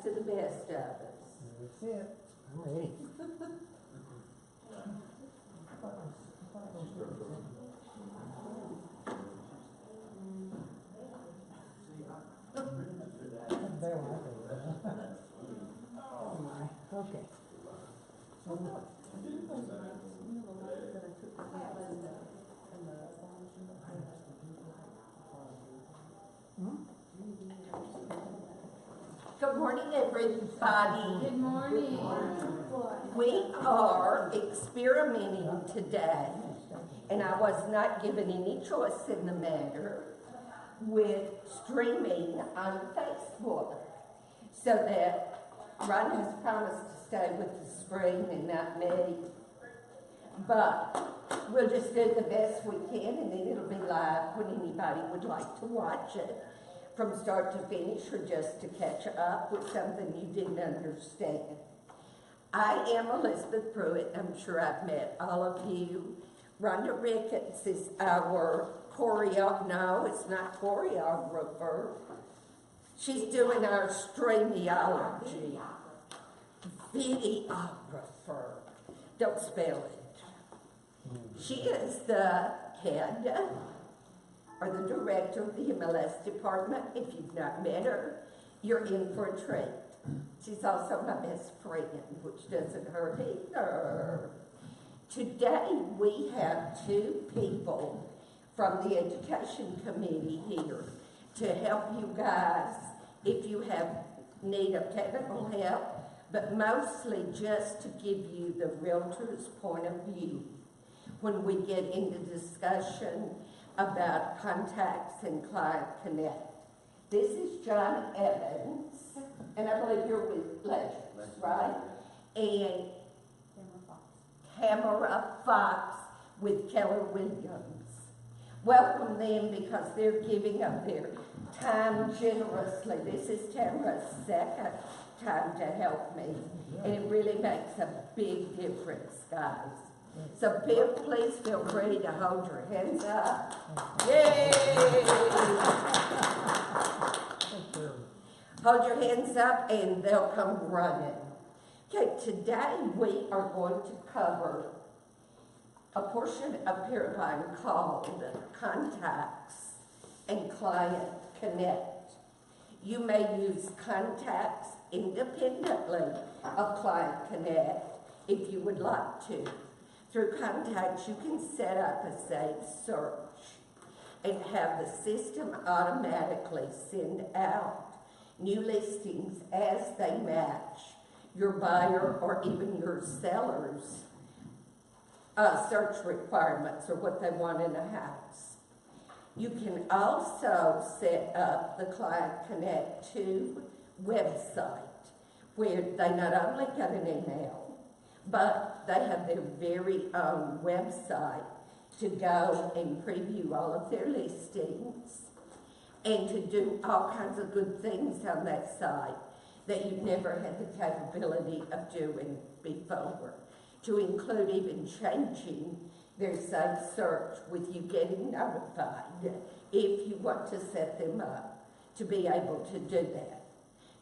to the best of us. That's it. I'm ready. Okay. Good morning, everybody. Good morning. We are experimenting today, and I was not given any choice in the matter, with streaming on Facebook, so that Ron has promised to stay with the screen and not me. But we'll just do the best we can, and then it'll be live when anybody would like to watch it from start to finish, or just to catch up with something you didn't understand. I am Elizabeth Pruitt. I'm sure I've met all of you. Rhonda Ricketts is our no, it's not choreographer. She's doing our streamiology. Videographer. Don't spell it. She is the head or the director of the MLS department. If you've not met her, you're in for a treat. She's also my best friend, which doesn't hurt either. Today we have two people from the education committee here to help you guys if you have need of technical help, but mostly just to give you the realtor's point of view when we get into discussion about contacts and client connect. This is John Evans, and I believe you're with Legends, right? And Tamara Fox with Keller Williams. Welcome them because they're giving up their time generously. This is Tamara's second time to help me, and it really makes a big difference, guys. So please feel free to hold your hands up. Yay! Hold your hands up and they'll come running. Okay, today we are going to cover a portion of Paragon called Contacts and Client Connect. You may use contacts independently of Client Connect if you would like to. Through contacts, you can set up a saved search and have the system automatically send out new listings as they match your buyer or even your seller's search requirements or what they want in a house. You can also set up the Client Connect 2 website where they not only get an email, but they have their very own website to go and preview all of their listings and to do all kinds of good things on that site that you've never had the capability of doing before, to include even changing their site search with you getting notified if you want to set them up to be able to do that.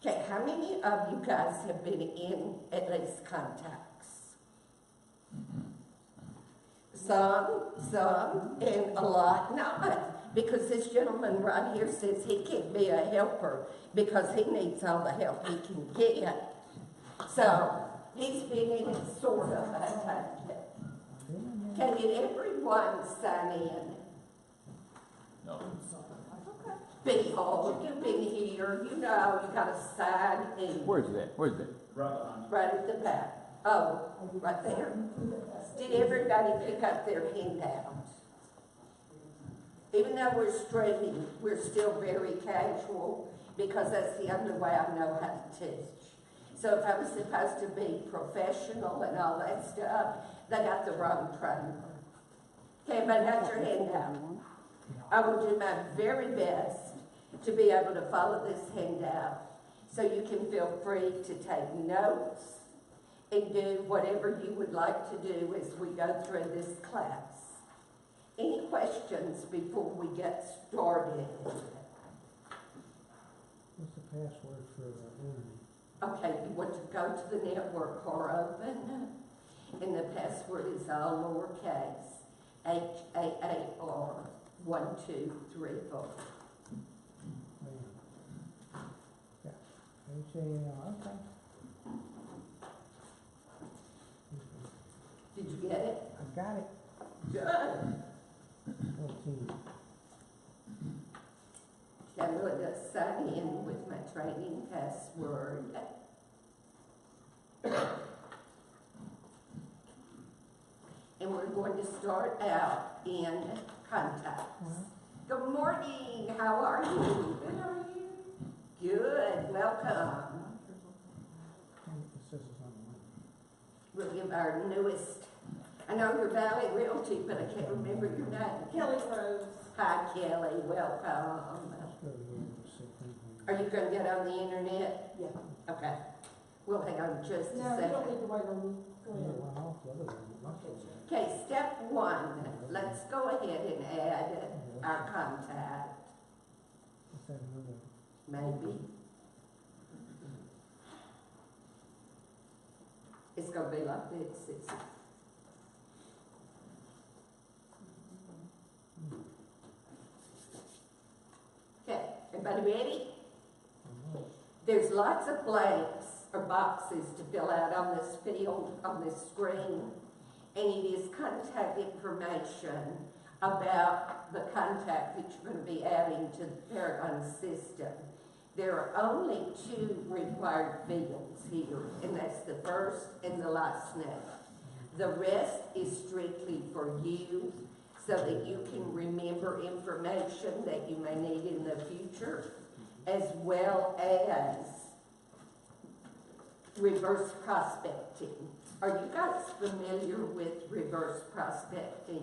Okay, how many of you guys have been in at least contacts? Some, and a lot not, because this gentleman right here says he can't be a helper because he needs all the help he can get. So, he's been in it sort of, I take it. Did everyone sign in? No. Bill, you've been here, you know you gotta sign in. Where's that? Where's that? Right at the back. Oh, right there. Did everybody pick up their handout? Even though we're streaming, we're still very casual because that's the only way I know how to teach. So if I was supposed to be professional and all that stuff, they got the wrong trainer. Okay, everybody got your handout? I will do my very best to be able to follow this handout so you can feel free to take notes and do whatever you would like to do as we go through this class. Any questions before we get started? What's the password for the interview? go to the network bar open, and the password is all lowercase, HAAR 1234. Yeah, H-A-L, okay. Did you get it? I got it. Good. 14. I'm going to sign in with my training password. And we're going to start out in contacts. Good morning, how are you? Good, how are you? Good, welcome. It says it's on the line. We'll give our newest, I know you're Valley Realty, but I can't remember your name. Kelly Rose. Hi Kelly, welcome. Let's go to here and see if we Are you gonna get on the internet? Yeah. Okay. We'll hang on just a No, you don't second. need to wait on me. Go can. Yeah, ahead. well, off the other one. It must be. Okay, step one, let's go ahead and add our contact, Let's add another. maybe. It's gonna be like this, it's, okay, everybody ready? There's lots of blanks or boxes to fill out on this field, on this screen, and it is contact information about the contact that you're going to be adding to the Paragon system. There are only two required fields here, and that's the first and the last name. The rest is strictly for you, so that you can remember information that you may need in the future, as well as reverse prospecting. Are you guys familiar with reverse prospecting?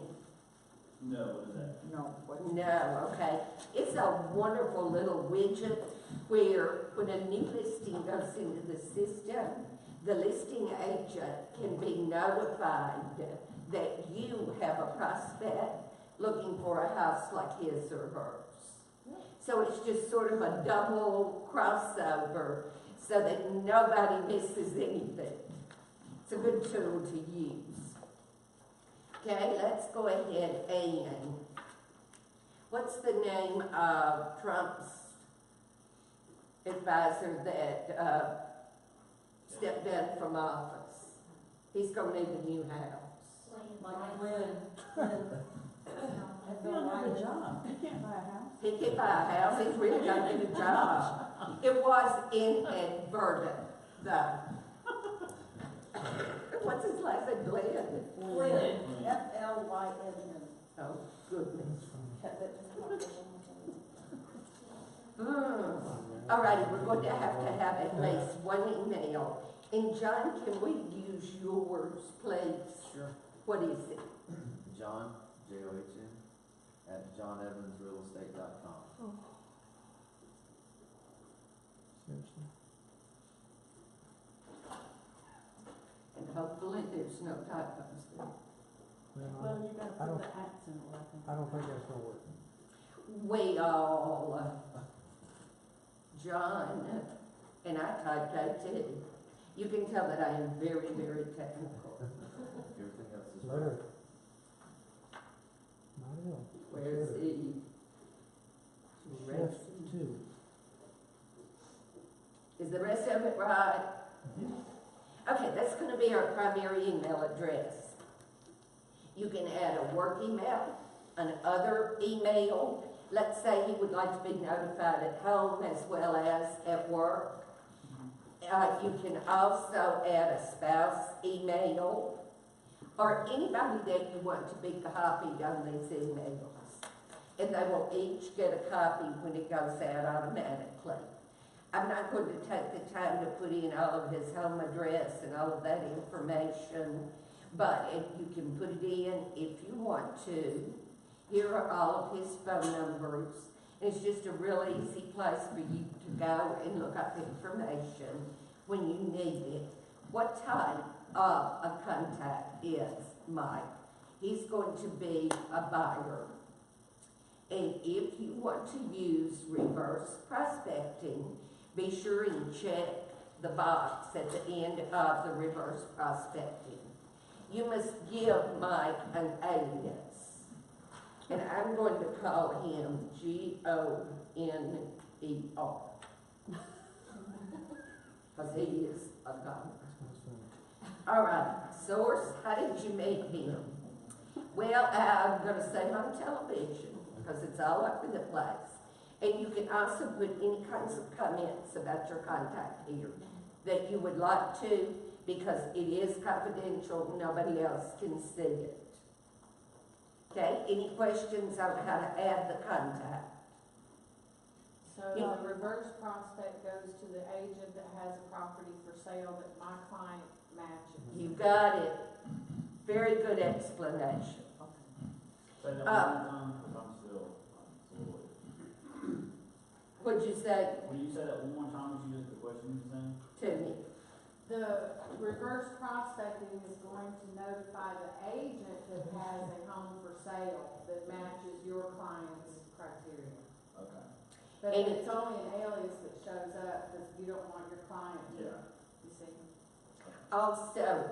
No, what is that? No. No, okay. It's a wonderful little widget where when a new listing goes into the system, the listing agent can be notified that you have a prospect looking for a house like his or hers. So it's just sort of a double crossover so that nobody misses anything. It's a good tool to use. Okay, let's go ahead and, what's the name of Trump's advisor that stepped down from office? He's gonna need a new house. Like Lynn. He don't have a job. He can't buy a house. He can buy a house, he's really gonna get a job. It was inadvertent, though. What's his last name, Glenn? Lynn, F-L-Y-N-N. Oh, goodness. Cut that just All righty, we're going to have at least one email. And John, can we use yours, please? Sure. What is it? John, John, at johnevansrealestate.com. Seriously? And hopefully there's no typos there. Well, you gotta I put don't- the accent like I don't think that's gonna work. We all, John, and I typed that too. You can tell that I am very, very technical. Everything else is Letter. Not at all. Where's the rest? Shift 2. Is the rest of it right? Okay, that's going to be our primary email address. You can add a work email, an other email. Let's say he would like to be notified at home as well as at work. You can also add a spouse email or anybody that you want to be copied on these emails. And they will each get a copy when it goes out automatically. I'm not going to take the time to put in all of his home address and all of that information, but you can put it in if you want to. Here are all of his phone numbers. It's just a real easy place for you to go and look up information when you need it. What type of a contact is Mike? He's going to be a buyer. And if you want to use reverse prospecting, be sure and check the box at the end of the reverse prospecting. You must give Mike an alias. And I'm going to call him Goner. Because he is a goner. All right, source, how did you meet him? Well, I'm going to say on television, because it's all over the place. And you can also put any kinds of comments about your contact here that you would like to, because it is confidential, nobody else can see it. Okay, any questions on how to add the contact? So the reverse prospect goes to the agent that has a property for sale that my client matches. You got it. Very good explanation. Say that one more time, because I'm still. What'd you say When you say that one more time, would you just the question you're saying? to me? The reverse prospecting is going to notify the agent that has a home for sale that matches your client's criteria. Okay. But And it's only an alias that shows up because you don't want your client to, Yeah. you see. Also,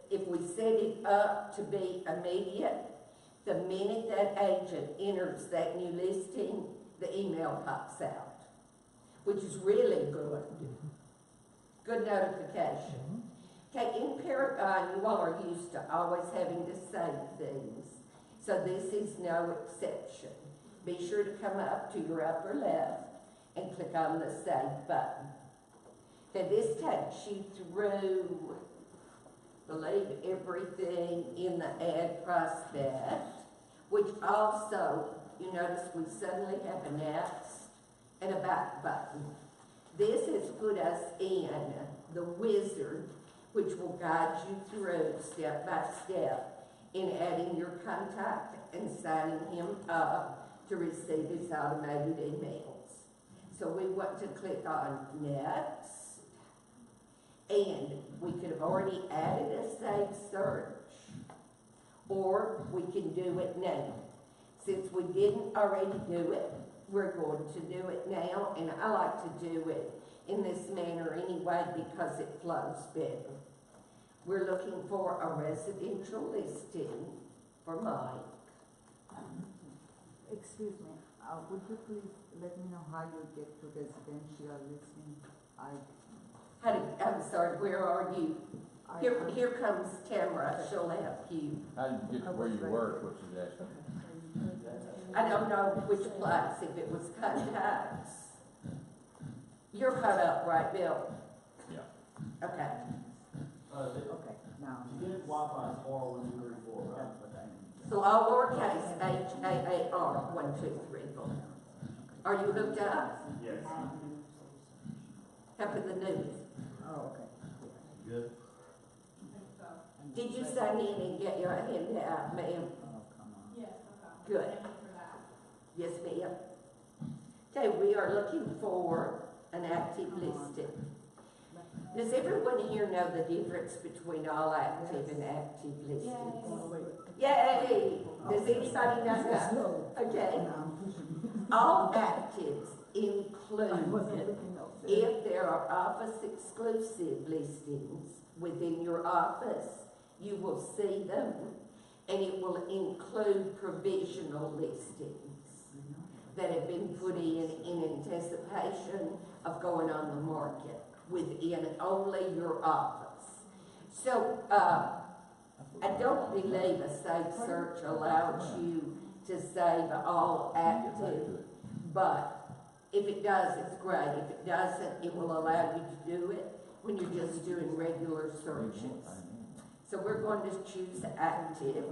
if we set it up to be immediate, the minute that agent enters that new listing, the email pops out, which is really good. Good notification. Okay, in Paragon, you all are used to always having to save things, so this is no exception. Be sure to come up to your upper left and click on the Save button. Now this takes you through, I believe, everything in the ad prospect, which also, you notice we suddenly have an X and a back button. This has put us in the wizard, which will guide you through step by step in adding your contact and signing him up to receive his automated emails. So we want to click on Next, and we could have already added a save search, or we can do it now. Since we didn't already do it, we're going to do it now, and I like to do it in this manner anyway because it flows better. We're looking for a residential listing for Mike. Excuse me, would you please let me know how you get to residential listing? I'm sorry, where are you? Here comes Tamara, she'll help you. How did you get to where you work, which is actually? I don't know which place, if it was contacts. You're caught up, right, Bill? Yeah. Okay. Okay, now, Get Wi-Fi is R1234, right? that's what I need. So all lowercase HAAR, 1, 2, 3, 4. Are you hooked up? Yes. How for the news? Oh, okay. Good. Did you sign in and get your handout, ma'am? Oh, come on. Yes, okay. Good. Thank you for that. Yes, ma'am. Okay, we are looking for an active listing. Does everyone here know the difference between all active and active listings? Oh, wait. Yay! Does anybody know? Okay. No, I'm pushing. All actives I wasn't include looking up there. if there are office exclusive listings within your office, you will see them, and it will include provisional listings that have been put in anticipation of going on the market within only your office. So, I don't believe a safe search allows you to save all active, but if it does, it's great. If it doesn't, it will allow you to do it when you're just doing regular searches. So we're going to choose active.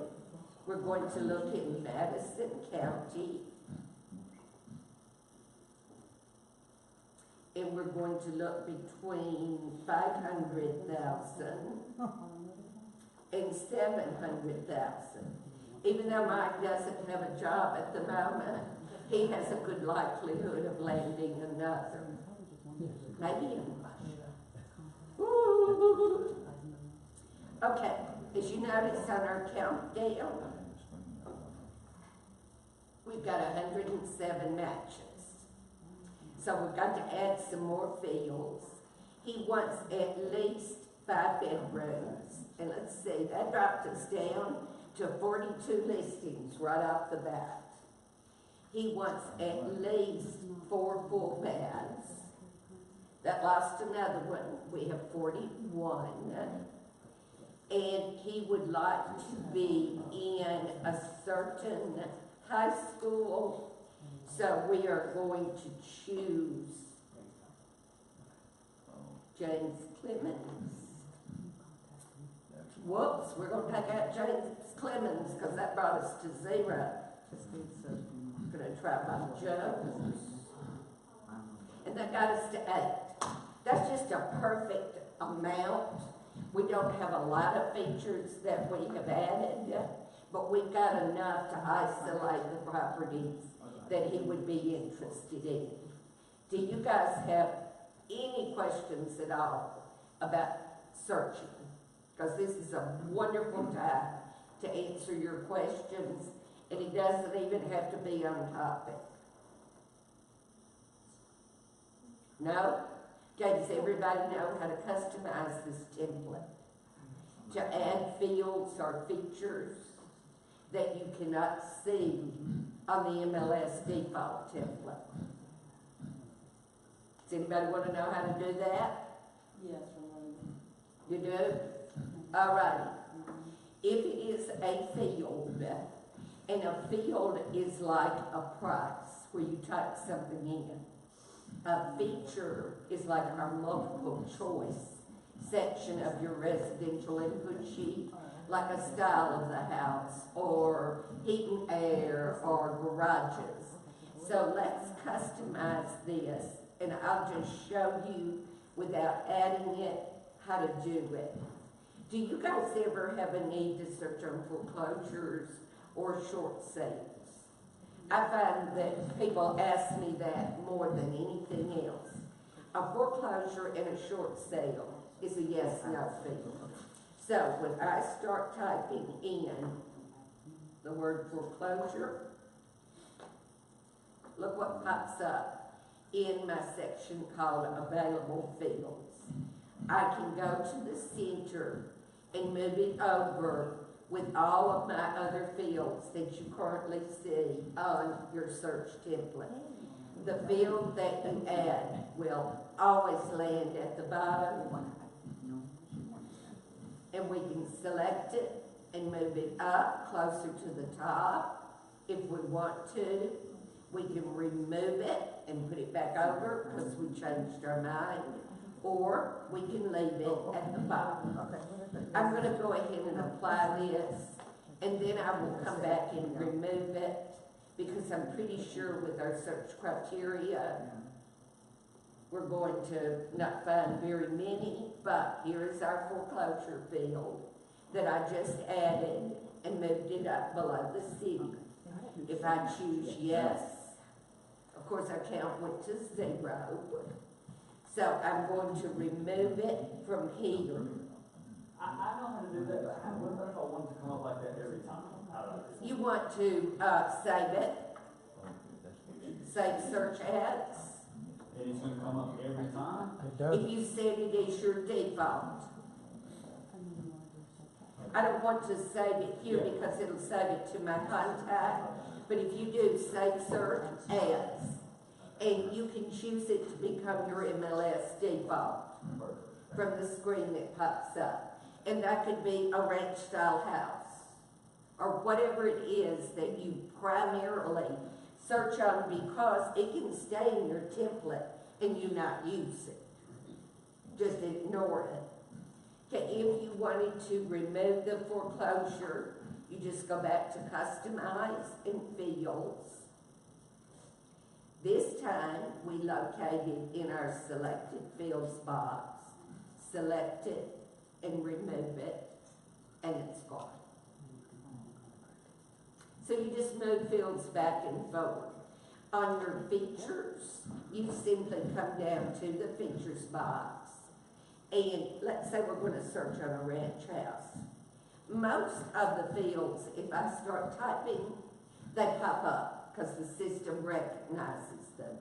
We're going to look in Madison County. And we're going to look between 500,000 and 700,000. Even though Mike doesn't have a job at the moment, he has a good likelihood of landing another. Maybe in Ooh. Okay, as you notice on our countdown, we've got 107 matches. So we've got to add some more fields. He wants at least 5 bedrooms. And let's see, that dropped us down to 42 listings right off the bat. He wants at least 4 full baths. That lost another one. We have 41. And he would like to be in a certain high school. So we are going to choose James Clemens. Whoops, we're gonna take out James Clemens because that brought us to 0. Gonna try by Jones. And that got us to 8. That's just a perfect amount. We don't have a lot of features that we have added, but we've got enough to isolate the properties that he would be interested in. Do you guys have any questions at all about searching? Because this is a wonderful time to answer your questions, and it doesn't even have to be on topic. No? Okay, does everybody know how to customize this template? To add fields or features that you cannot see on the MLS default template. Does anybody want to know how to do that? Yes, Renee. You do? All right. If it is a field, and a field is like a price where you type something in, a feature is like our multiple choice section of your residential input sheet, like a style of the house, or heat and air, or garages. So let's customize this, and I'll just show you without adding it how to do it. Do you guys ever have a need to search on foreclosures or short sales? I find that people ask me that more than anything else. A foreclosure and a short sale is a yes/no field. So when I start typing in the word foreclosure, look what pops up in my section called available fields. I can go to the center and move it over with all of my other fields that you currently see on your search template. The field that you add will always land at the bottom, and we can select it and move it up closer to the top if we want to. We can remove it and put it back over because we changed our mind, or we can leave it at the bottom. I'm going to go ahead and apply this, and then I will come back and remove it, because I'm pretty sure with our search criteria, we're going to not find very many, but here is our foreclosure field that I just added and moved it up below the city. If I choose yes, of course our count went to 0. So I'm going to remove it from here. I know how to do that, but what if I wanted to come up like that every time? How do I do You want to save it, save search ads. it? And it's gonna come up every time? It does. If you set it as your default. I don't want to save it here because it'll save it to my contact, but if you do save search ads, and you can choose it to become your MLS default from the screen that pops up. And that could be a ranch style house, or whatever it is that you primarily search on, because it can stay in your template and you not use it. Just ignore it. Okay, if you wanted to remove the foreclosure, you just go back to customize and fields. This time we locate it in our selected fields box, select it and remove it, and it's gone. So you just move fields back and forth. On your features, you simply come down to the features box, and let's say we're going to search on a ranch house. Most of the fields, if I start typing, they pop up because the system recognizes them.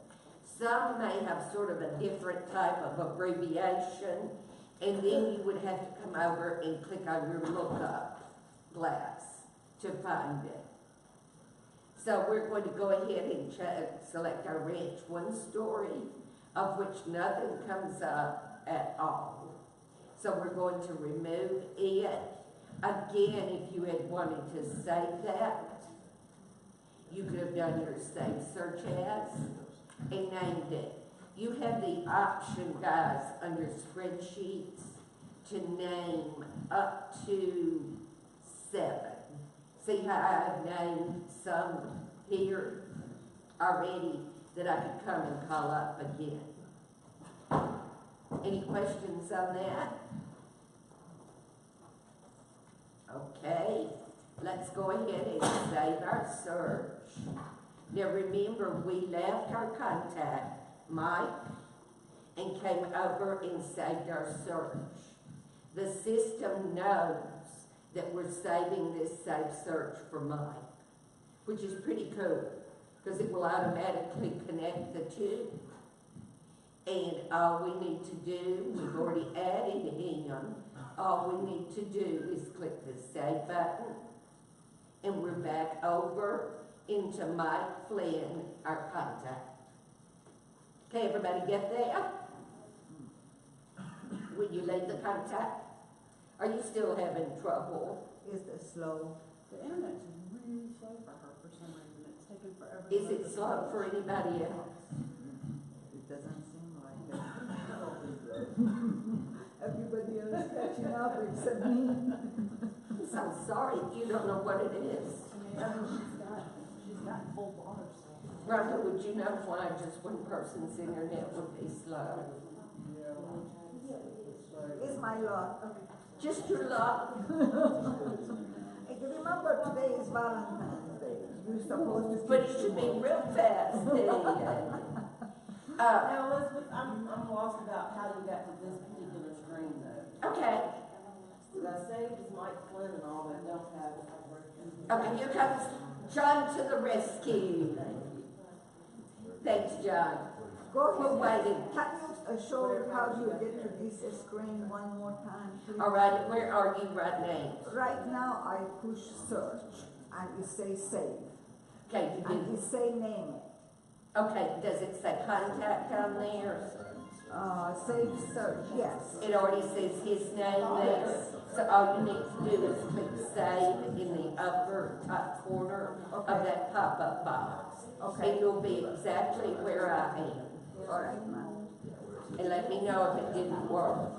Some may have sort of a different type of abbreviation, and then you would have to come over and click on your lookup glass to find it. So we're going to go ahead and select our ranch 1 story, of which nothing comes up at all. So we're going to remove it. Again, if you had wanted to save that, you could have done your save search as and named it. You have the option, guys, under spreadsheets to name up to 7. See how I've named some here already that I could come and call up again. Any questions on that? Okay, let's go ahead and save our search. Now remember, we left our contact, Mike, and came over and saved our search. The system knows that we're saving this save search for Mike, which is pretty cool, because it will automatically connect the two. And all we need to do, we've already added him, all we need to do is click the save button, and we're back over into Mike Flynn, our contact. Okay, everybody get there? Will you leave the contact? Are you still having trouble? Is it slow? The internet's really slow for her for some reason. It's taken forever. to Is load it the slow photos. for anybody else? It doesn't seem like it. Everybody else catching up except me. I'm so sorry if you don't know what it is. She's got full bars. Rhonda, would you know why just one person's internet would be slow? It's my luck. Just your luck. Hey, remember today is Valentine's Day. You're supposed to. But it should be real fast then. Now, Elizabeth, I'm lost about how you got to this particular screen though. Okay, Because I saved as Mike Flynn and all, but don't have it. okay, here comes John to the rescue. Thanks, John. Go We're ahead. waiting. Can you show how you get to this screen one more time, please? All right, where are you right now? Right now, I push search, and it says save, Okay, you and do. it say name it. Okay, does it say contact on there? Save search, yes. It already says his name there. So all you need to do is click save in the upper top corner of Okay. that pop-up box. Okay. And you'll be exactly where I am. All right, ma'am. And let me know if it didn't work.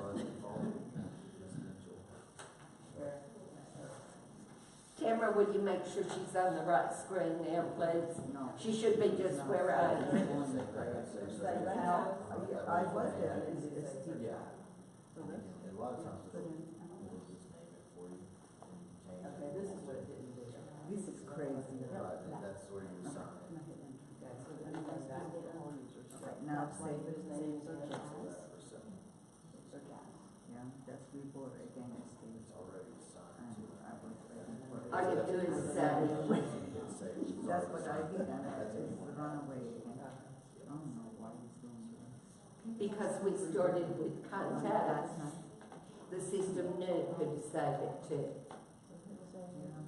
Tamara, would you make sure she's on the right screen now, please? No. She should be just where I am. I was there, it's still. Yeah. And a lot of times we'll just name it for you and change it. Okay, this is what it didn't do. This is crazy. Right, and that's where you assign it. Okay, now save But his name is Yeah, that's report again, it's It's already assigned and to I was ready for it. All you do is say, That's what I did, and I just run away again. I don't know why he's doing that. because we started with contact, That's not, the system knew who to save it to. yeah.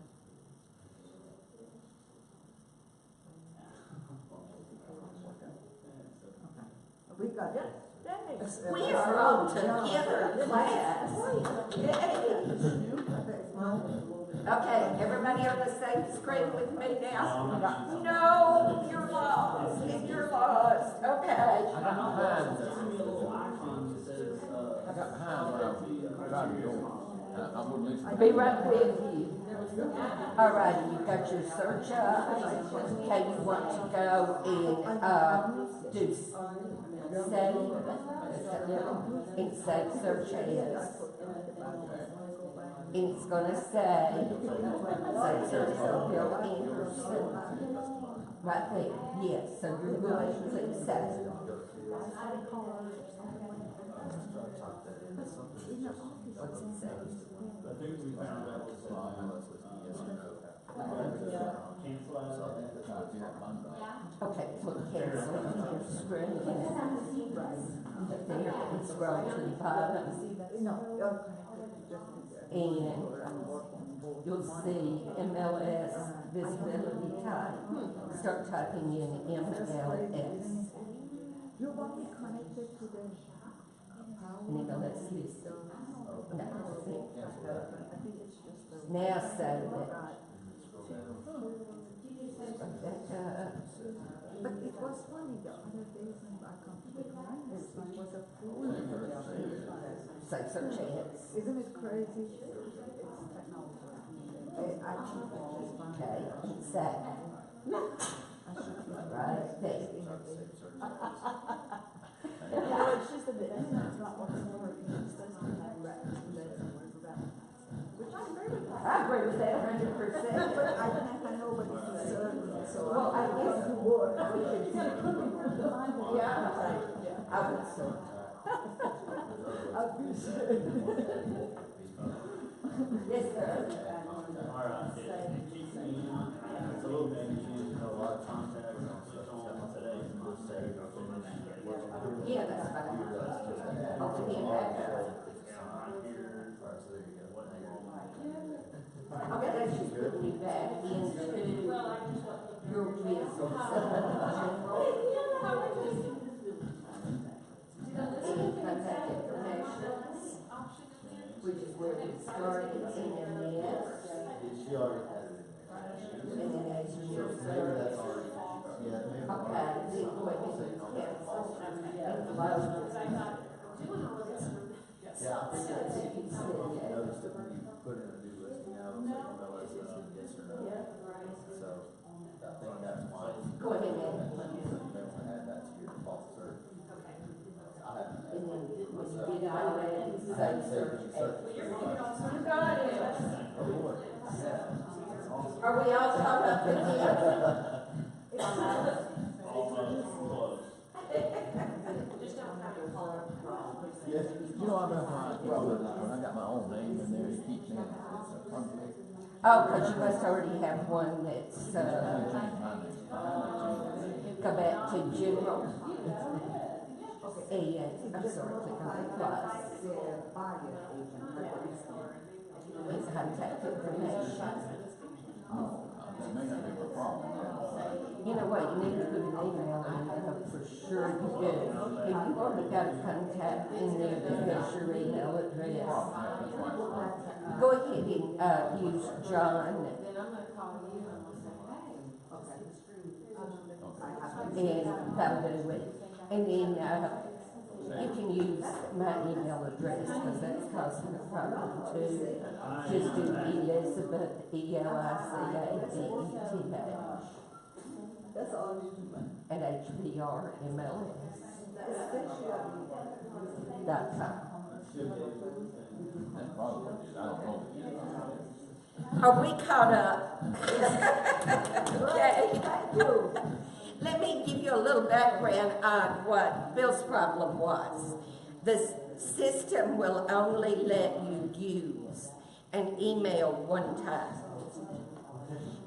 Okay. We got it. We are all together, class. Yay. Okay, everybody on the same screen with me now? No, you're lost, you're lost, okay. I got behind, Send me a little icon that says, I got behind when I tried to go. I wouldn't listen. Be right with you. All right, you got your search up. Okay, you want to go and, do save, and save search as. And it's gonna say, save search for Bill Anderson. Right there, yes, so you're going to click save. What's it say? I think we found out this. Cancel out. So I think that's what you have mine right. Okay, so cancel your screen. There, and scroll to the bottom, No, okay. and you'll see MLS visibility type. Start typing in MLS, You want me connected to the and it'll let you see. No, Cancel that. now save it. But it was funny, the other days when I come to the congress, it was a full. Say search ads. Isn't it crazy? It's technology. I think it's just fun. Okay, it's that. Right there. No, it's just that the internet's not working for it, it's supposed to have records and dates and words about it. Which I agree with that. I agree with that 100%. But I think I know what it's serving, so. Well, I guess you would. Yeah. I would say. I appreciate it. Yes, sir. Alright, it keeps me on, it's a little bit, you know, a lot of contacts, click on today, and just say, Yeah, that's fine. I'll be back. Okay, that's just putting me back into your business. Any contact information, which is where we started, and then yes, She already has it. and then as your Maybe service. that's already, yeah, maybe. Okay, then go ahead and cancel and close. Yeah, I think that's, If you see you it. noticed that when you put in a new listing now, it's like, well, it's yes or no. So, I think that's why. Go ahead and Add that to your default search. I haven't. And then when you get it already, say search. Are we all caught up with you? almost close. Yes, you know, I'm not, when I got my own name in there, it keeps saying it's a conflict. Oh, because you must already have one that's, I changed my name. go back to general. And, I'm sorry, click on the plus. Their buyer agent, not the listener. With contact information. Oh, that may not be my problem. You know what, you need to put an email in there, for sure you do. If you've already got a contact in there that has your email address, go ahead and, use John, Then I'm gonna call you and we'll say, hey. and that'll do it. And then, you can use my email address, because that's causing a problem too. Just do Elizabeth, ELICADETH, That's all you do. at HBRMLS.com. That's probably what it is, I don't know. Are we caught up? Okay. Thank you. Let me give you a little background on what Bill's problem was. The system will only let you use an email one time.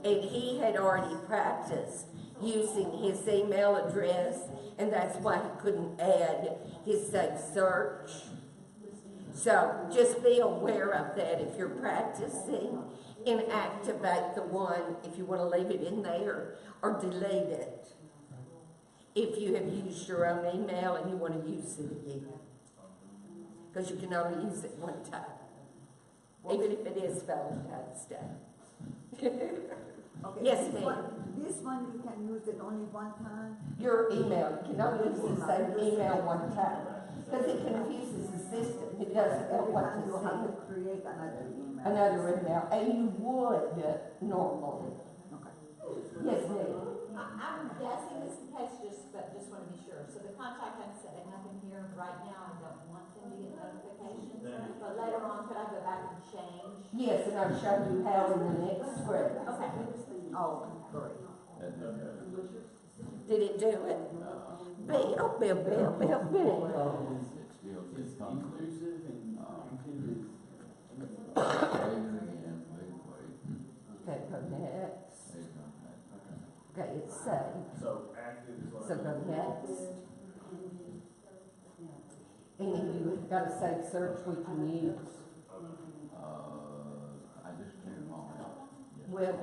And he had already practiced using his email address, and that's why he couldn't add his safe search. So just be aware of that if you're practicing, and activate the one if you want to leave it in there or delete it. If you have used your own email and you want to use it again. Because you can only use it one time. Even if it is Valentine's Day. Okay, Yes, this ma'am. This one you can use it only one time? Your email, you can only use the same email one time. Because it confuses the system. It doesn't know what to You have to send. create another email. Another email, and you would normally. Okay. Yes, ma'am. I'm guessing it's the case, but just want to be sure. So the contact has said nothing here right now. I don't want them to get notifications. But later on, could I go back and change? Yes, and I'll show you how in the next script. Okay. Oh, great. Did it do it? Bill. It still gets conflict. Wait again, wait. Okay, go ahead. got a safe search we can use? I just cleared them all out. Yes. Well,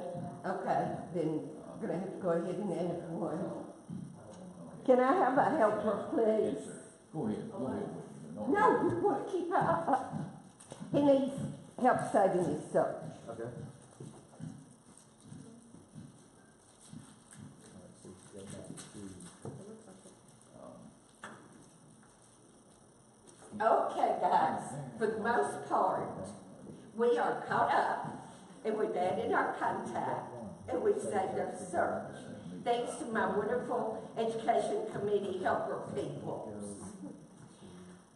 okay, then I'm gonna have to go ahead and add one. Can I have a helper, please? Yes, sir. Go ahead, go ahead. No, you want to keep he needs help saving his search. Okay. Okay, guys, for the most part, we are caught up, and we've added our contact, and we've saved our search. Thanks to my wonderful education committee helper people.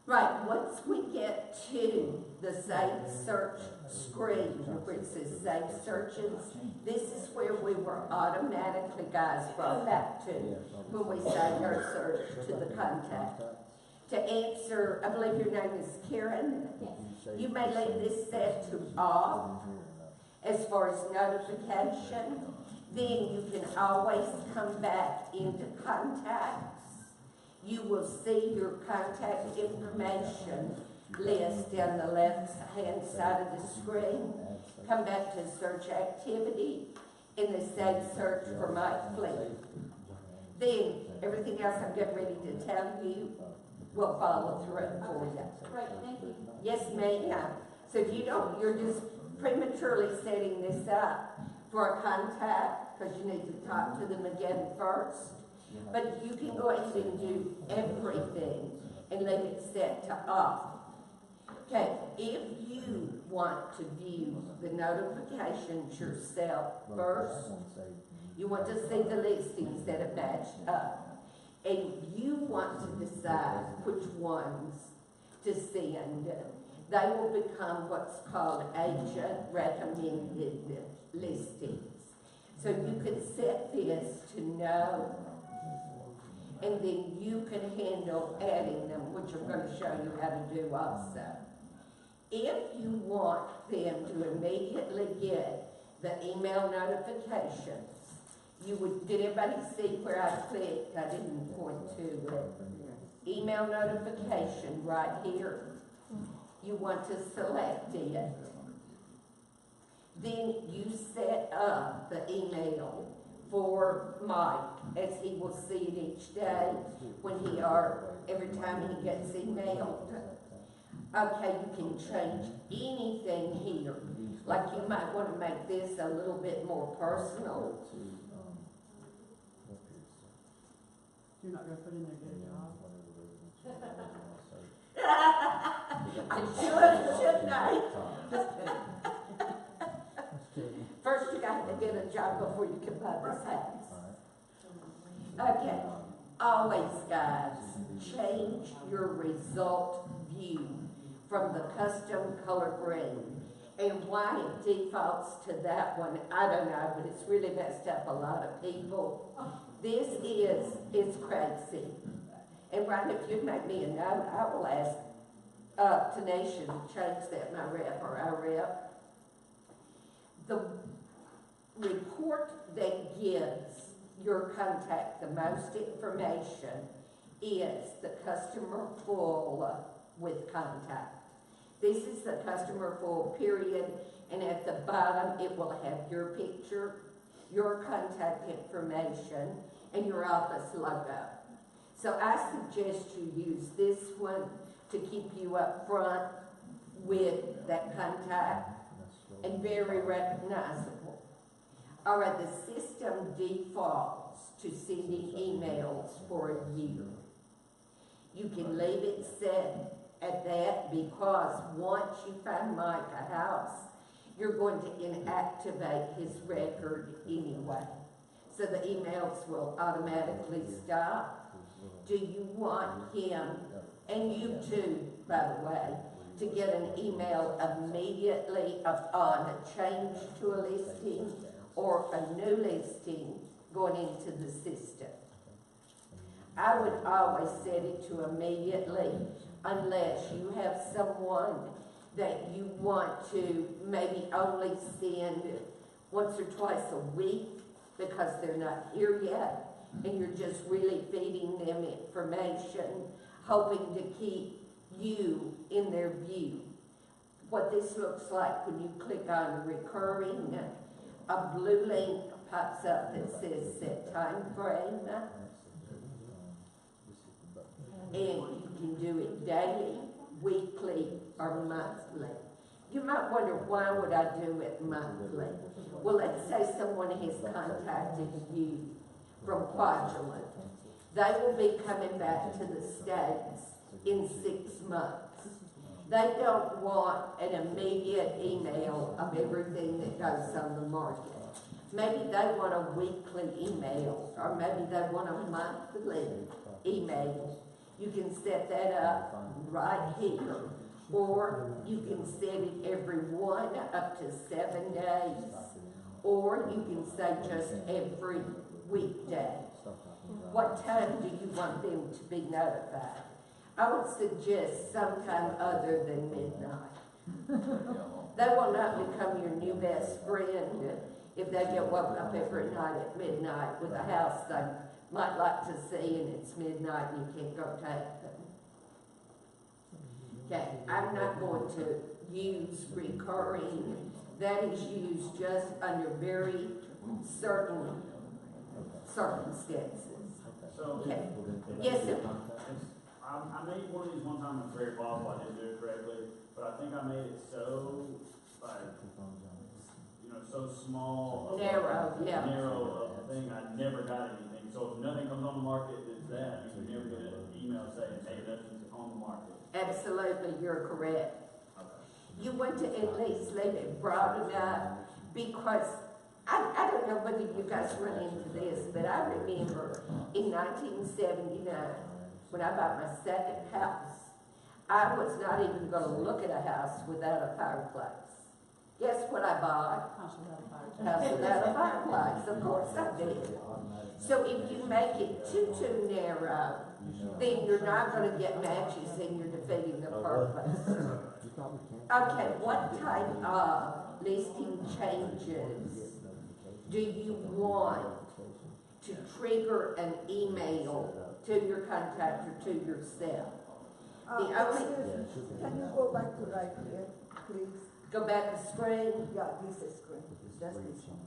Right, once we get to the Save Search screen, where it says Save Searches, this is where we were automatically, guys, brought back to when we saved our search to the contact. To answer, I believe your name is Karen. Yes. You may leave this set to off as far as notification. Then you can always come back into contacts. You will see your contact information list down the left-hand side of the screen. Come back to search activity in the Save Search for Mike Fleet. Then everything else I'm getting ready to tell you will follow through for you. Great, thank you. Yes, ma'am. So if you don't, you're just prematurely setting this up for a contact because you need to talk to them again first. But you can go ahead and do everything and leave it set to off. Okay, if you want to view the notifications yourself first, you want to see the listings that have matched up, and you want to decide which ones to send, they will become what's called agent recommended listings. So you can set this to no, and then you can handle adding them, which I'm going to show you how to do also. If you want them to immediately get the email notifications, you would, did everybody see where I clicked? I didn't point to it. Email notification right here. You want to select it. Then you set up the email for Mike, as he will see it each day when he every time he gets emailed. Okay, you can change anything here. Like you might want to make this a little bit more personal. You're not gonna put in there, good job. I shouldn't I? First you got to get a job before you can buy this house. Okay, always guys, change your result view from the custom color green. And why it defaults to that one, I don't know, but it's really messed up a lot of people. This is crazy. And right, if you'd make me a note, I will ask Tanisha to change that, my rep or our rep. The report that gives your contact the most information is the customer full with contact. This is the customer full period, and at the bottom it will have your picture, your contact information, and your office logo. So I suggest you use this one to keep you up front with that contact and very recognizable. All right, the system defaults to sending emails for a year. You can leave it set at that because once you find Mike a house, you're going to inactivate his record anyway. So the emails will automatically stop. Do you want him, and you too, by the way, to get an email immediately on a change to a listing or a new listing going into the system? I would always set it to immediately unless you have someone that you want to maybe only send once or twice a week because they're not here yet, and you're just really feeding them information, hoping to keep you in their view. What this looks like when you click on recurring, a blue link pops up that says set time frame, and you can do it daily, weekly, or monthly. You might wonder, why would I do it monthly? Well, let's say someone has contacted you from Quadrant. They will be coming back to the States in 6 months. They don't want an immediate email of everything that goes on the market. Maybe they want a weekly email, or maybe they want a monthly email. You can set that up right here. Or you can set it every 1 up to 7 days. Or you can say just every weekday. What time do you want them to be notified? I would suggest sometime other than midnight. They will not become your new best friend if they get woken up every night at midnight with a house they might like to see and it's midnight and you can't go take them. Okay, I'm not going to use recurring. That is used just under very certain circumstances. So, Okay. Yes, sir. I made one of these one time, it's very possible I didn't do it correctly, but I think I made it so, like, so small. Narrow, yeah. Narrow of a thing, I never got anything. So if nothing comes on the market, it's that. You never get an email saying, hey, nothing's on the market. Absolutely, you're correct. Okay. You want to at least leave it broad enough, because I don't know whether you guys run into this, but I remember in 1979, when I bought my second house, I was not even going to look at a house without a fireplace. Guess what I bought? House without a fire. House without a fireplace. Of course I did. So if you make it too narrow, then you're not going to get matches and you're defeating the purpose. Okay, what type of listing changes do you want to trigger an email to your contact or to yourself? The only, Excuse me, can you go back to right here, please? go back a screen. Yeah, this is screen, just this one.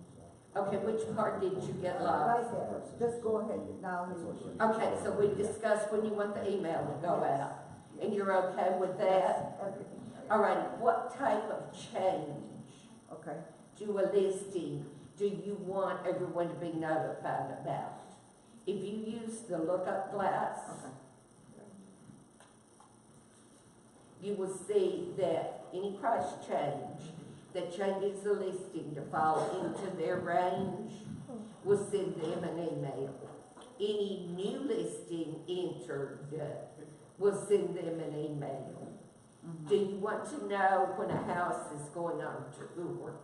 Okay, which part did you get Right lost? there, just go ahead, now you. Okay, so we discussed when you want the email to go out, and you're okay with that? Everything. All right, what type of change Okay, to a listing do you want everyone to be notified about? If you use the lookup glass, okay. you will see that any price change that changes the listing to fall into their range will send them an email. Any new listing entered will send them an email. Do you want to know when a house is going on tour?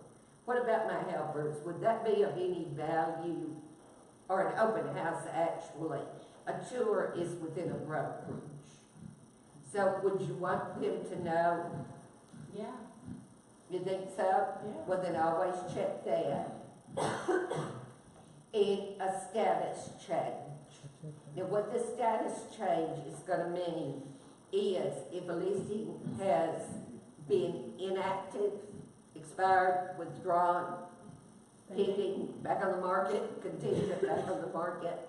What about my helpers? Would that be of any value? Or an open house, actually. A tour is within a brokerage. So would you want them to know? Yeah, You think so? yeah. Well, then always check that. And a status change. Now, what the status change is gonna mean is if a listing has been inactive, expired, withdrawn, pending, back on the market, contingent, back on the market,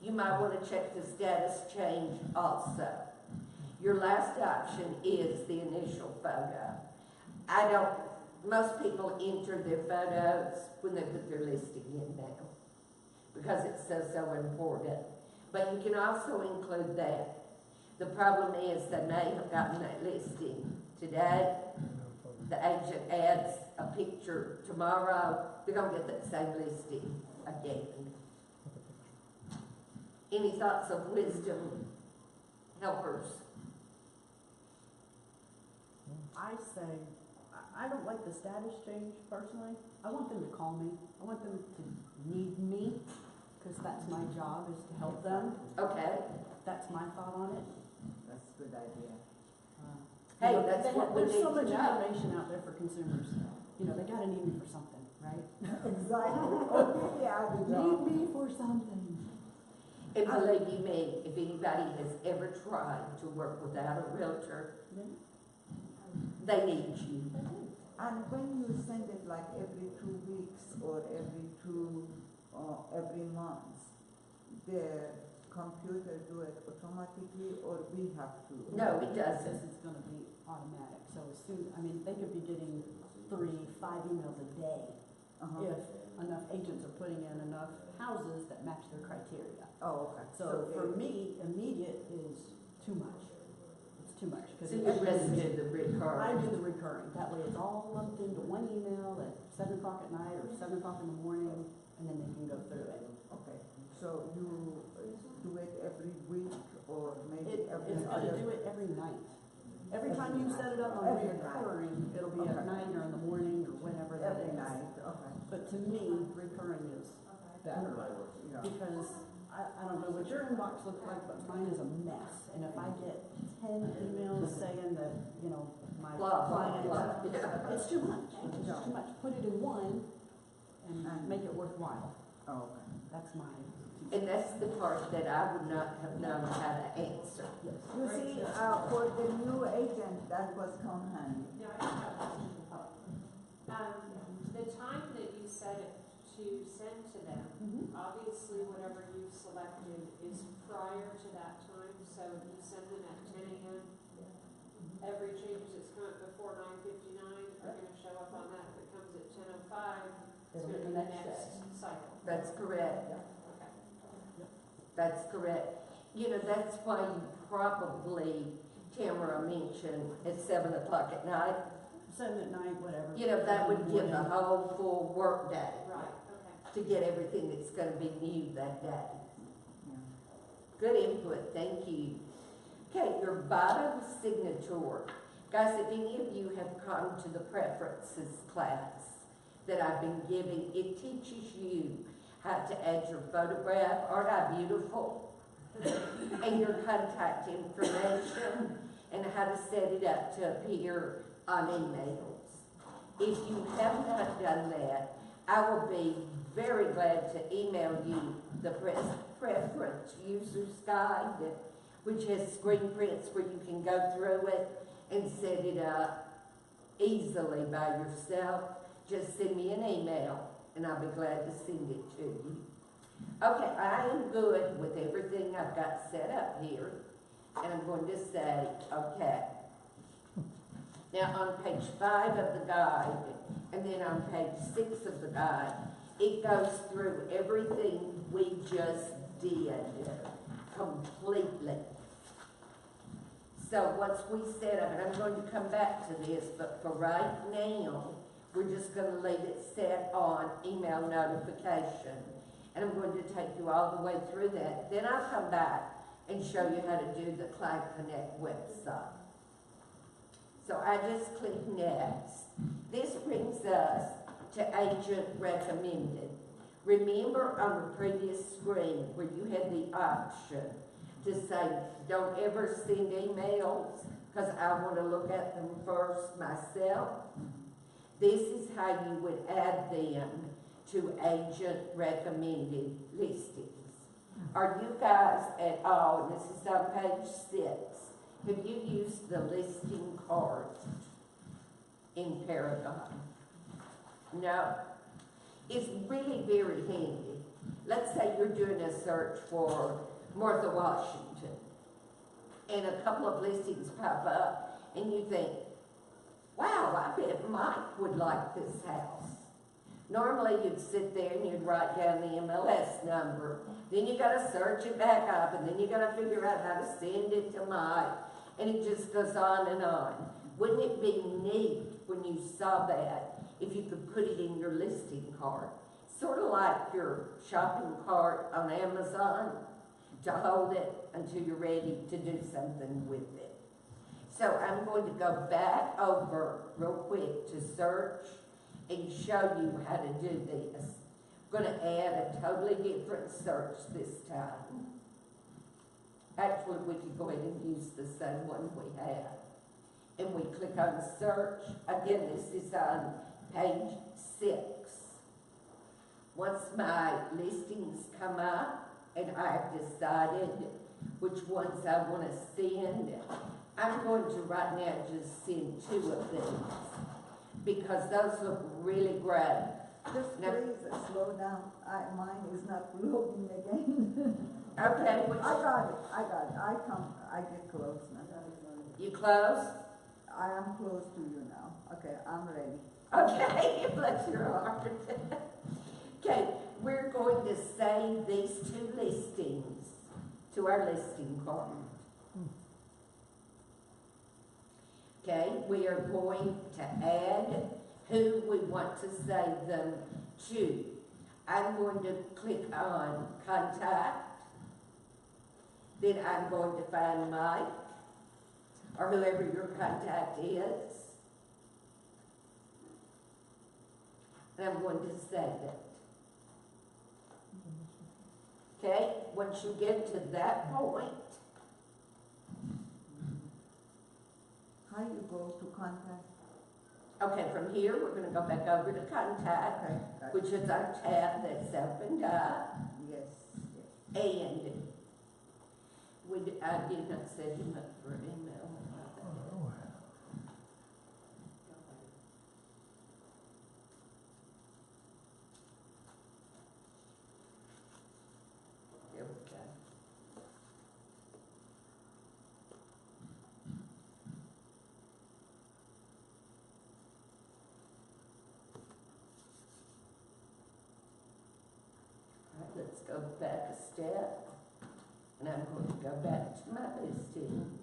you might wanna check the status change also. Your last option is the initial photo. Most people enter their photos when they put their listing in now, because it's so important. But you can also include that. The problem is they may have gotten that listing today, the agent adds a picture tomorrow, they're gonna get that same listing again. Any thoughts of wisdom, helpers? I say, I don't like the status change personally. I want them to call me. I want them to need me, because that's my job, is to help them. Okay, That's my thought on it. That's a good idea. hey, You know, that's what we there's need so to much know. information out there for consumers. You know, they gotta need me for something, right? Exactly, okay, yeah, good Need job. me for something. And believe you me, if anybody has ever tried to work without a realtor, they need you. And when you send it like every 2 weeks or every month, the computer do it automatically or we have to? No, it This doesn't. is gonna be automatic, so as soon, I mean, they could be getting 3, 5 emails a day Uh-huh. if enough agents are putting in enough houses that match their criteria. Oh, okay. So for they- me, immediate is too much. It's too much. 'Cause So it you opens listen me- to the I recurring. do the recurring, that way it's all lumped into one email at 7 o'clock at night or 7 o'clock in the morning, and then they can go through it. Okay, so you do it every week or maybe every It's gonna other? do it every night. Every time you set it up on Every night. recurring, it'll be at Okay. night or in the morning or whenever that Every is. night, okay. But to me, recurring is better, Yeah. because I don't know what your inbox looks like, but mine is a mess. And if I get 10 emails saying that, you know, my Blah, blah, client, blah. Yeah. it's too much. It's just too much. Put it in one and And- make it worthwhile. Oh, okay. That's mine. And that's the part that I would not have known how to answer. You see, for the new agent, that was come handy. Yeah, I have a question. The time that you set it to send to them, obviously whatever you selected is prior to that time, so you send them at 10 a.m. Every change that's come before 9:59 are gonna show up on that. If it comes at 10:05, it's It'll gonna be be the the next next cycle. That's correct. Okay. That's correct. You know, that's why you probably, Tamara mentioned at 7 o'clock at night. 7 at night, whatever. You know, that would give the Morning. whole full work day Right, okay. to get everything that's gonna be new that day. Yeah. Good input, thank you. Okay, your bottom signature. Guys, if any of you have come to the preferences class that I've been giving, it teaches you how to add your photograph, aren't I beautiful? And your contact information, and how to set it up to appear on emails. If you have not done that, I will be very glad to email you the preference user's guide, which has screen prints where you can go through it and set it up easily by yourself. Just send me an email and I'll be glad to send it to you. Okay, I am good with everything I've got set up here, and I'm going to say, okay. Now on page 5 of the guide, and then on page 6 of the guide, it goes through everything we just did completely. So once we set up, and I'm going to come back to this, but for right now, we're just going to leave it set on email notification. And I'm going to take you all the way through that. Then I'll come back and show you how to do the Client Connect website. So I just click next. This brings us to agent recommended. Remember on the previous screen where you had the option to say, don't ever send emails because I want to look at them first myself? This is how you would add them to agent recommended listings. Are you guys at all, and this is on page 6, have you used the listing card in Paragon? No? It's really very handy. Let's say you're doing a search for Martha Washington, and a couple of listings pop up, and you think, wow, I bet Mike would like this house. Normally you'd sit there and you'd write down the MLS number, then you gotta search it back up, and then you gotta figure out how to send it to Mike, and it just goes on and on. Wouldn't it be neat when you saw that if you could put it in your listing card? Sort of like your shopping cart on Amazon, to hold it until you're ready to do something with it. So I'm going to go back over real quick to search and show you how to do this. I'm going to add a totally different search this time. Actually, we could go ahead and use the same one we have. And we click on search. Again, this is on page 6. Once my listings come up and I've decided which ones I wanna send. I'm going to right now just send 2 of these, because those look really great. Just Now- please slow down, mine is not loading again. Okay, I got it, I get close now. you close? I am close to you now, okay, I'm ready. Okay, bless your heart. Okay, we're going to save these 2 listings to our listing card. Okay, we are going to add who we want to save them to. I'm going to click on contact. Then I'm going to find Mike, or whoever your contact is. And I'm going to save it. Okay, once you get to that point, How you go to contact? okay, from here, we're gonna go back over to contact, Okay, got it. which is our tab that's opened up, Yes, yes. and I did not set him up for email. There we go. All right, let's go back a step. And I'm going to go back to my listings.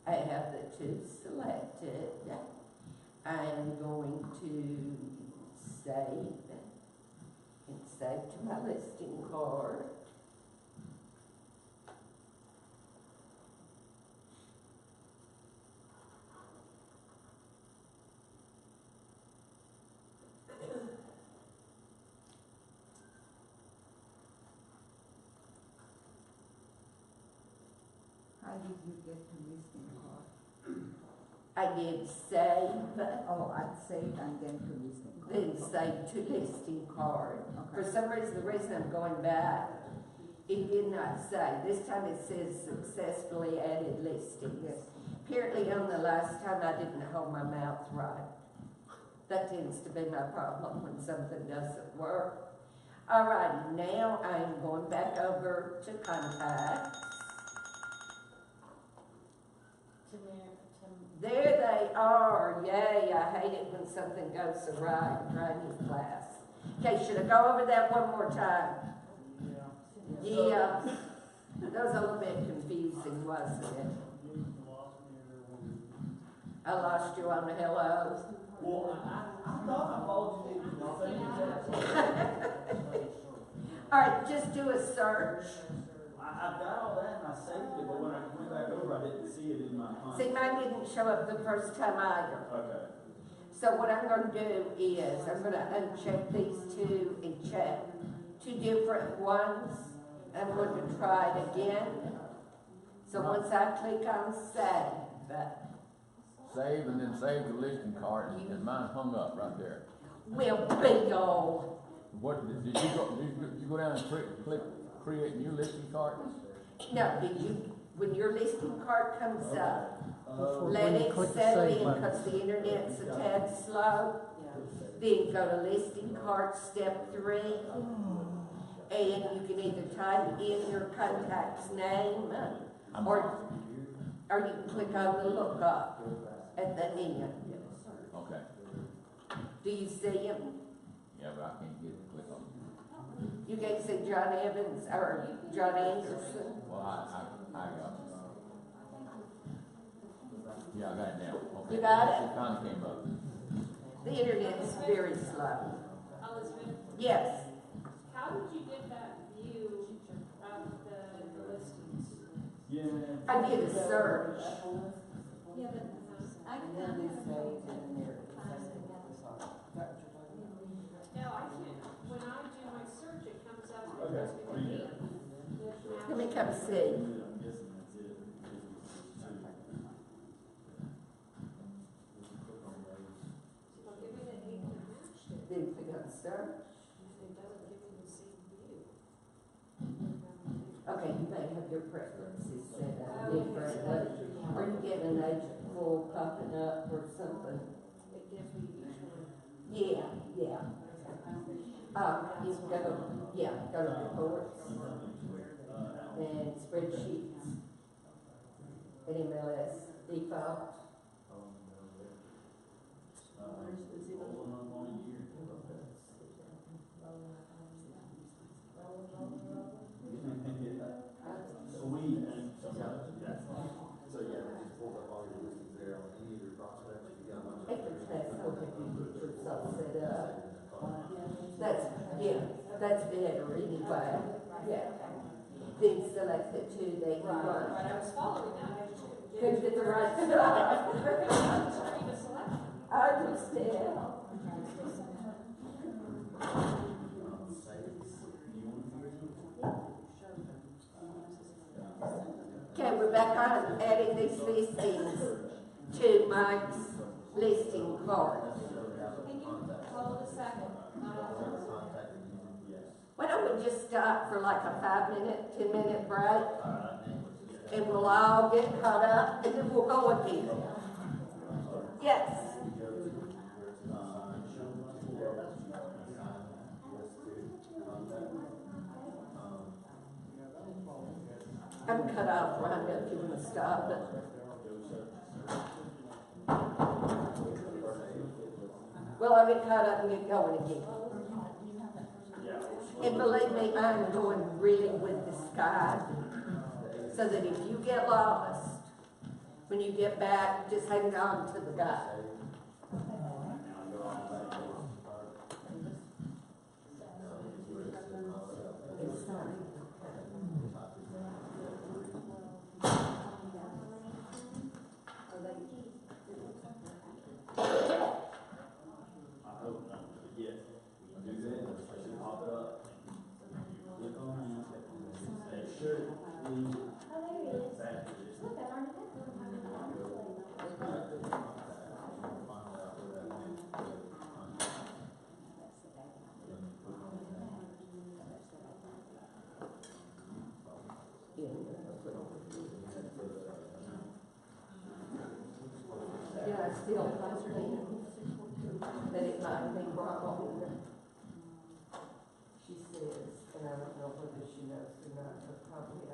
I have the 2 selected. I am going to save and save to my listing card. How did you get to listing card? I did save, Oh, I'd saved and then to listing card. then save to listing card. For Okay. some reason, the reason I'm going back, it did not say. This time it says successfully added listings. Yes. Apparently on the last time I didn't hold my mouth right. That tends to be my problem when something doesn't work. Alrighty, now I'm going back over to contacts. There they are, yay, I hate it when something goes awry in training class. Okay, should I go over that one more time? Yeah. That was a little bit confusing, wasn't it? I lost you on the hello. Well, I thought I followed you to my thing. Alright, just do a search. I've got all that and I saved it, but when I went back over, I didn't see it in my phone. See, mine didn't show up the first time either. Okay. So what I'm gonna do is, I'm gonna uncheck these 2 and check 2 different ones. I'm going to try it again. So once I click on save, Save and then save the listing card, and mine hung up right there. will be all. What, did you go down and click create new listing card? No, did you, when your listing card comes up, let When you it click the settle save in, button. cause the internet's a tad slow. Then go to listing card step 3. And you can either type in your contact's name, or you can click on the lookup at the end. Okay, Do you see him? yeah, but I can't get to click on it. You can't see John Evans, or John Anderson? Well, I yeah, I got it now. Okay. You got it? It kinda came up. The internet's very slow. Elizabeth, Yes, how did you get that view of the listings? Yeah. I did a search. Yeah, but I can find No, I can't, when I do my search, it comes up Okay. as being Let me come see. I'm guessing that's it. Well, give me the name that matched it. Then click on search. It doesn't give me the same view. preferences set up differently. Or you get an agent full popping up or something. It gives me usually. Yeah, yeah. You go to reports and spreadsheets and MLS default. Sweet, and so, yeah. So, yeah, they just pulled up all your listings there on any of your prospects, if you got a bunch of. It's so that you get yourself set up. That's better anyway. Yeah. Then select the two that you want. Right, I was following that. Couldn't get the right Screen of selection. I understand. Okay, we're back on adding these listings to Mike's listing card. Can you hold a second? Why don't we just stop for like a 5-minute, 10-minute break? And we'll all get caught up and then we'll go again. Yes. I'm cut off, Rhonda, if you want to stop it. Well, I'll get caught up and get going again. And believe me, I'm going really with the sky. So that if you get lost, when you get back, just hang on to the guy. Yeah, I still think that it might be wrong. She says, and I don't know whether she knows or not, but probably I.